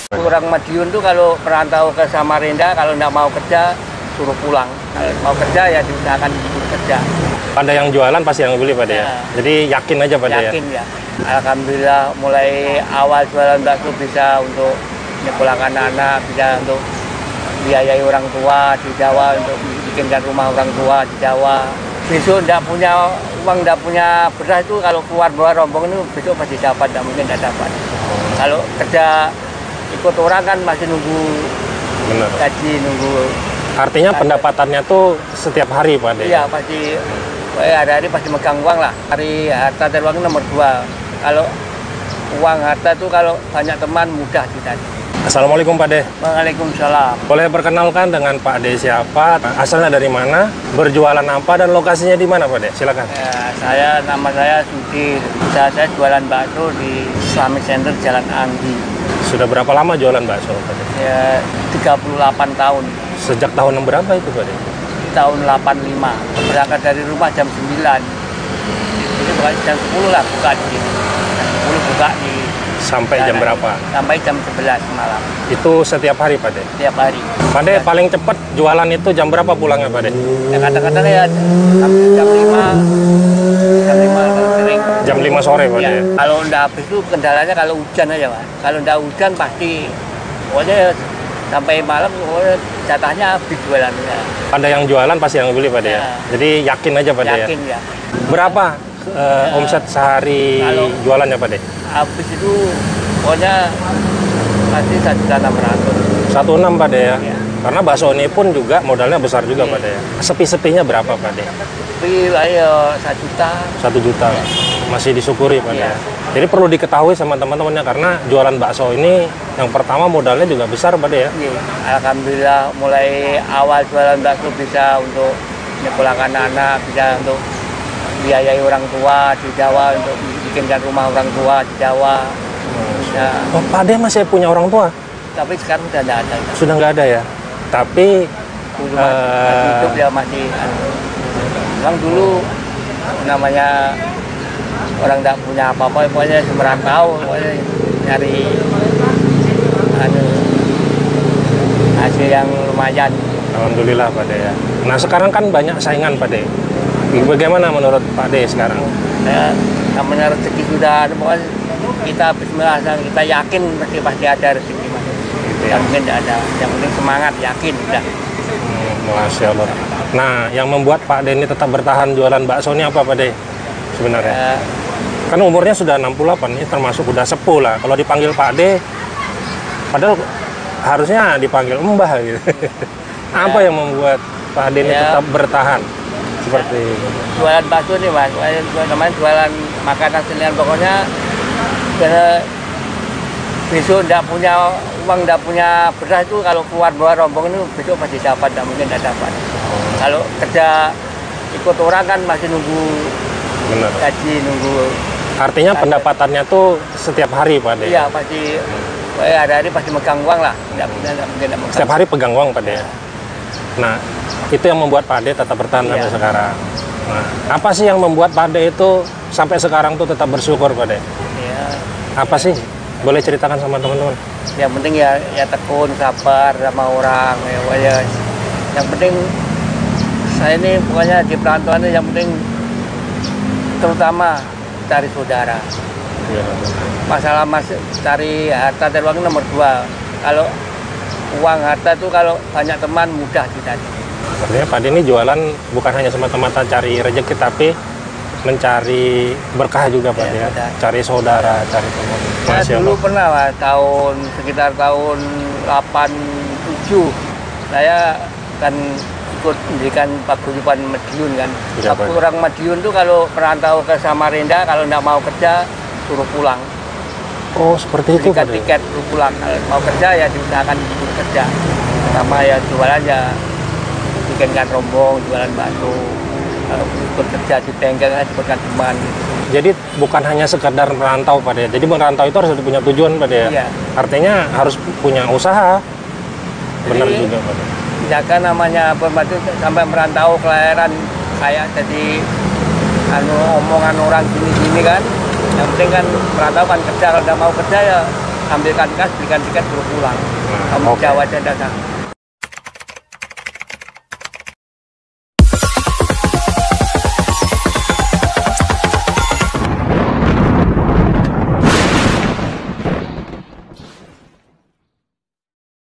Orang Madiun tuh kalau perantau ke Samarinda, kalau nggak mau kerja, suruh pulang. Kalau mau kerja ya diusahakan kerja. Pada yang jualan pasti yang beli Pak De ya? Jadi yakin aja Pak De ya? Yakin ya. Alhamdulillah mulai awal jualan bakso bisa untuk menyekolahkan anak, bisa untuk biayai orang tua di Jawa, untuk bikinkan rumah orang tua di Jawa. Besok nggak punya uang, nggak punya beras itu kalau keluar bawa rombong itu besok pasti dapat, nggak mungkin nggak dapat. Kalau kerja ikut orang kan masih nunggu gaji, nunggu. Artinya pendapatannya tuh setiap hari Pak De? Iya pasti, hari-hari pasti megang uang lah. Hari harta dan uang nomor 2. Kalau uang harta tuh kalau banyak teman mudah kita. Assalamualaikum Pak De. Waalaikumsalam. Boleh perkenalkan dengan Pak De siapa, asalnya dari mana, berjualan apa, dan lokasinya di mana Pak De? Silakan. Ya, nama saya Sudi. Saya jualan bakso di Islamic Center Jalan Anggi. Sudah berapa lama jualan bakso Pak De? Ya, 38 tahun. Sejak tahun berapa itu Pak De? Tahun 85. Berangkat dari rumah jam 9. Jadi bukan jam 10 lah buka di sini. Jam 10 buka di. Sampai jam berapa? Sampai jam 11 malam. Itu setiap hari Pak De? Setiap hari. Pak De, paling cepat jualan itu jam berapa pulangnya Pak De? Ya kadang-kadang ya jam 5. Jam 5 sering. Jam 5 sore Pak De? Ya, kalau udah habis itu kendalanya kalau hujan aja Pak. Kalau udah hujan pasti pokoknya sampai malam pokoknya jatahnya habis jualannya. Pada yang jualan pasti yang beli Pak De ya? Jadi yakin aja Pak De ya? Yakin ya. Berapa omset sehari jualannya Pak De? Habis itu pokoknya pasti 1.600.000. 1,6 Pak De ya? Ya. Karena bakso ini pun juga modalnya besar juga Pak De ya? Sepi-sepinya berapa Pak De? Tapi lah ya 1 juta. 1 juta. Masih disyukuri Pak De Ya. ya? Jadi perlu diketahui sama teman-temannya karena jualan bakso ini yang pertama modalnya juga besar Pak De ya? Ya. Alhamdulillah mulai awal jualan bakso bisa untuk menyekolahkan anak, bisa untuk biayai orang tua di Jawa, untuk bikinkan rumah orang tua di Jawa. Bisa. Oh, Pak De masih punya orang tua? Tapi sekarang sudah tidak ada. Sudah nggak ada ya? Tapi Dulu masih hidup ya masih. Memang dulu namanya orang tidak punya apa-apa, pokoknya semerantau, pokoknya nyari hasil yang lumayan. Alhamdulillah Pak De ya. Nah sekarang kan banyak saingan Pak De. Bagaimana menurut Pak De sekarang? Ya, namanya rezeki sudah ada, pokoknya kita bismillah, kita yakin pasti ada rezeki mas. Yang mungkin tidak ada, yang penting semangat, yakin udah. Masya Allah. Nah yang membuat Pak De ini tetap bertahan jualan bakso ini apa Pak De sebenarnya? Kan umurnya sudah 68, ini termasuk udah sepuh lah. Kalau dipanggil Pak De, padahal harusnya dipanggil Mbah gitu. Apa yang membuat Pak De ini tetap bertahan seperti jualan bakso nih mas, namanya jualan makanan senian, pokoknya karena besok tidak punya uang, tidak punya beras itu kalau keluar bawa rombong itu besok pasti dapat, tidak mungkin tidak dapat. Kalau kerja ikut orang kan masih nunggu gaji, nunggu. Artinya pendapatannya tuh setiap hari Pak De? Iya pasti, hari-hari pasti megang uang lah, tidak mungkin tidak megang. Setiap hari pegang uang Pak De? Nah itu yang membuat Pak De tetap bertahan sampai sekarang. Nah, apa sih yang membuat Pak De itu sampai sekarang tuh tetap bersyukur Pak De? Ya. Apa sih? Boleh ceritakan sama teman-teman? Yang penting ya tekun, sabar sama orang. Ya, yang penting saya ini pokoknya di perantauan yang penting terutama cari saudara. Ya. Masalah cari harta dan uang nomor 2. Kalau uang harta itu kalau banyak teman mudah kita. Artinya Pak De ini jualan bukan hanya semata-mata cari rezeki tapi mencari berkah juga Pak De ya? Cari saudara, cari teman. Saya dulu pernah Pak, sekitar tahun 87 saya kan ikut mendirikan paguyuban Madiun kan. Orang Madiun tuh kalau perantau ke Samarinda, kalau nggak mau kerja suruh pulang. Oh seperti itu Pak De? Tiket suruh pulang. Kalau mau kerja ya diusahakan suruh kerja. Sama ya jualan ya bikinkan rombong, jualan bakso. Kalau ikut kerja di bengkel, ikutkan teman gitu. Jadi bukan hanya sekedar merantau Pak De. Jadi merantau itu harus punya tujuan Pak De. Iya. Artinya harus punya usaha. Benar juga Pak De. Jaga namanya pembantu sampai merantau kelahiran kayak jadi omongan orang gini-gini kan. Yang penting kan merantau kan kerja, kalau udah mau kerja ya ambilkan kas, belikan tiket, baru pulang. Nah, Kamu oke. Jawa dan datang.